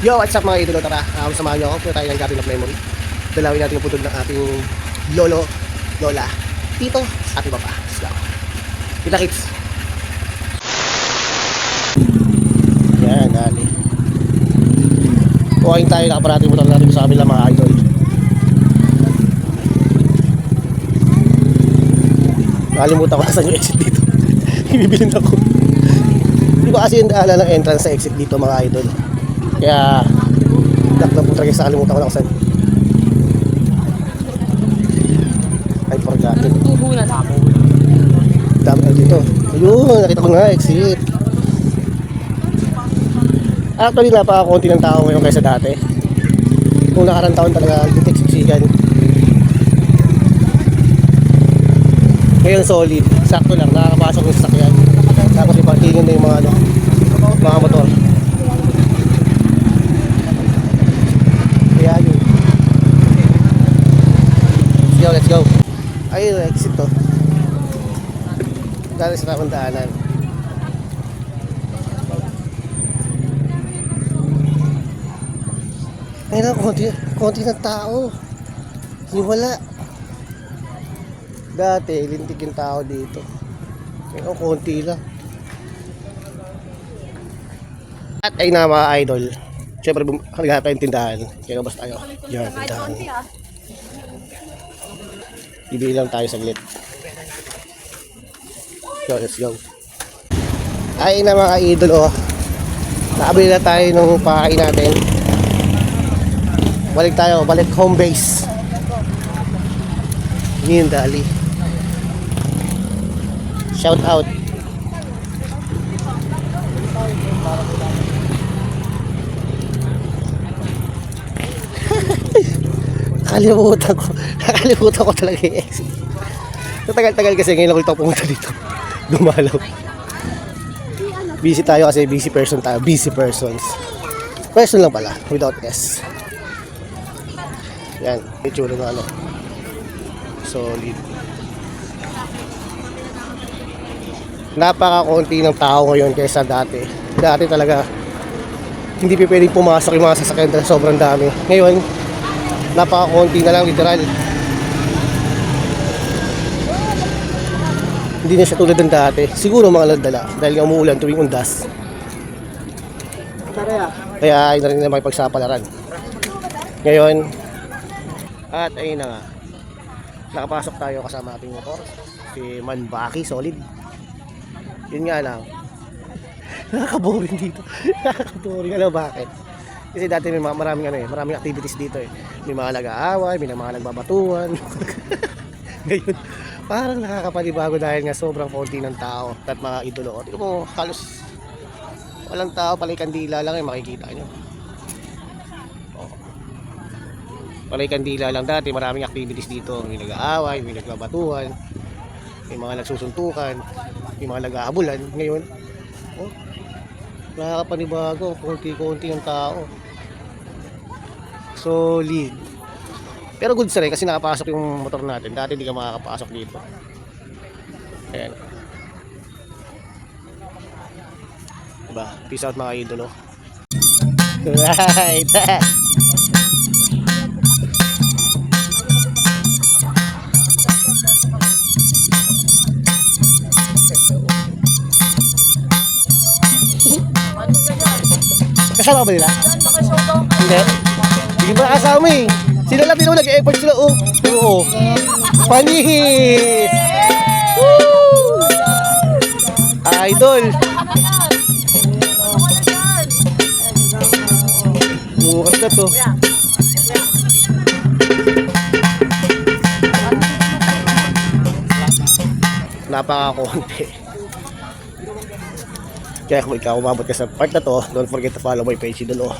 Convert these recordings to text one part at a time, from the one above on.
Yo, what's up mga idolo? Tara, samahan nyo ako. Punta tayo ng Garden of Memory. Dalawin natin yung putod ng ating lolo, lola, tito, ate papa. Let's go. Kita kits. Yan, dali. Kuhain tayo, nakaparating motor natin sa kabila mga idol. Nakalimutan ko nasan yung exit dito. Ibibilin ako. Hindi ko kasi yung daanan ng entrance sa exit dito mga idol. Kaya dakla po talaga sa kalimutan ko na kasan. Ay, forgot it. Tubo na ako. Dami na dito. Ayun, nakita ko na exit. Actually, napakakunti ng tao ngayon kaysa dati. Kung nakarang taon talaga, titik-siksikan. Ngayon solid, sakto lang, nakakapasok yung sasakyan. Tapos ipatingin na yung mga mga motor. Kaya yun. Let's go. Ayun, exit to. Dali sa takong daanan. Ayun na, konti ng tao. Hindi wala. Dati, lintik yung tao dito. Ngayon, konti lang. At ay na mga idol. Siyempre, halaga tayong tindahan. Kaya basta tayo. Yan, tindahan. Ibili lang tayo saglit. So, let's go. Ay na mga idol, oh. Nakabili na tayo ng pakain natin. Balik tayo, balik home base. Yun, dali. Shout out. Nakalimutan ko talaga yung exit. Tagal-tagal kasi ngayon ako ito pumunta dito. Dumalaw. Busy tayo kasi busy person tayo. Busy persons. Person lang pala, without S. Yan, itsura na ano. Solid. Napaka-konti ng tao ngayon kaysa dati. Dati talaga hindi pa pwedeng pumasok yung mga sasakyan dahil sobrang dami. Ngayon, napaka-konti na lang literal. Hindi na siya tulad ng dati. Siguro mga landala dahil nga umuulan tuwing undas. Kaya ayun na rin na makipagsapalaran. Ngayon, at ayun na nga. Nakapasok tayo kasama ating motor. Si Manbaki, solid. Yun nga lang. Nakaka-boring dito. Nakaka-boring. Alam bakit? Kasi dati may maraming activities dito eh. May mga nag-aaway, may mga nagbabatuan. Ngayon, parang nakakapanibago dahil nga sobrang konti ng tao at mga idolo. Tingnan mo, halos walang tao, palay kandila lang yung makikita nyo. Oh. Palay kandila lang dati, maraming activities dito. May nag-aaway, may nagbabatuan, may mga nagsusuntukan, may mga nag-aabulan. Ngayon, oh, nakakapanibago, konti-konti ng tao. Solid. Pero good sa rin kasi nakapasok yung motor natin. Dati hindi ka makakapasok dito. Ayan. Diba? Peace out mga idolo. Right. Kasama ba nila? Hindi. Hindi ba kasama eh. Sila lang din nag-effort sila. Oh. Oo. Panis! Woo! Idol! Bukas na to. Napaka-konti. Kaya kung ikaw umabot ka sa part na to, don't forget to follow my page idol.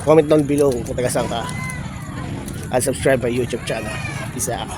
Comment down below kung taga saan ka. And subscribe my YouTube channel. Peace out.